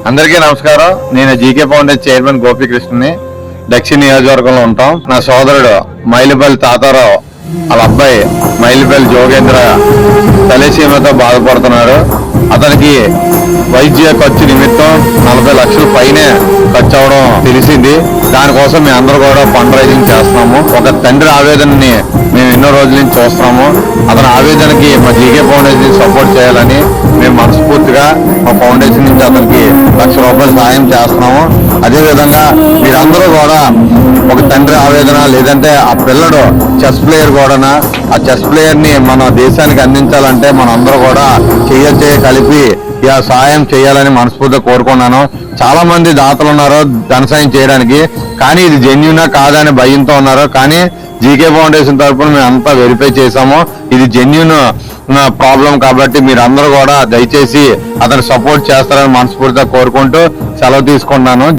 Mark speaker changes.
Speaker 1: అందరికీ నమస్కారం. నేను జీకే ఫౌండేషన్ చైర్మన్ గోపీకృష్ణని. దక్షిణ నియోజకవర్గంలో ఉంటాం. నా సోదరుడు మైలుపల్లి తాతారావు వాళ్ళ అబ్బాయి మైలుపల్లి జోగేంద్ర తలసీమతో బాధపడుతున్నాడు. అతనికి వైద్య ఖర్చు నిమిత్తం 40 లక్షల పైనే ఖర్చు అవడం తెలిసింది. దానికోసం మేము అందరూ కూడా ఫండ్ రైజింగ్ చేస్తున్నాము. ఒక తండ్రి ఆవేదనని మేము ఎన్నో రోజుల నుంచి చూస్తున్నాము. అతని ఆవేదనకి మా జీకే ఫౌండేషన్ సపోర్ట్ చేయాలని మేము మనస్ఫూర్తిగా మా ఫౌండేషన్ నుంచి అతనికి ₹1,00,000 సాయం చేస్తున్నాము. అదేవిధంగా మీరందరూ కూడా ఒక తండ్రి ఆవేదన లేదంటే ఆ పిల్లడు చెస్ ప్లేయర్ కూడా ఆ చెస్ ప్లేయర్ ని మన దేశానికి అందించాలంటే మనం అందరూ కూడా కలిపి ఇలా సహాయం చేయాలని మనస్ఫూర్తిగా కోరుకున్నాను. చాలా మంది దాతలు ఉన్నారు ధన సాయం చేయడానికి, కానీ ఇది జెన్యూనా కాదా అని భయంతో ఉన్నారు. కానీ జీకే ఫౌండేషన్ తరఫున మేము అంతా వెరిఫై చేసాము. ఇది జెన్యూన్ ప్రాబ్లం కాబట్టి మీరందరూ కూడా దయచేసి అతను సపోర్ట్ చేస్తారని మనస్ఫూర్తిగా కోరుకుంటూ సెలవు తీసుకుంటున్నాను.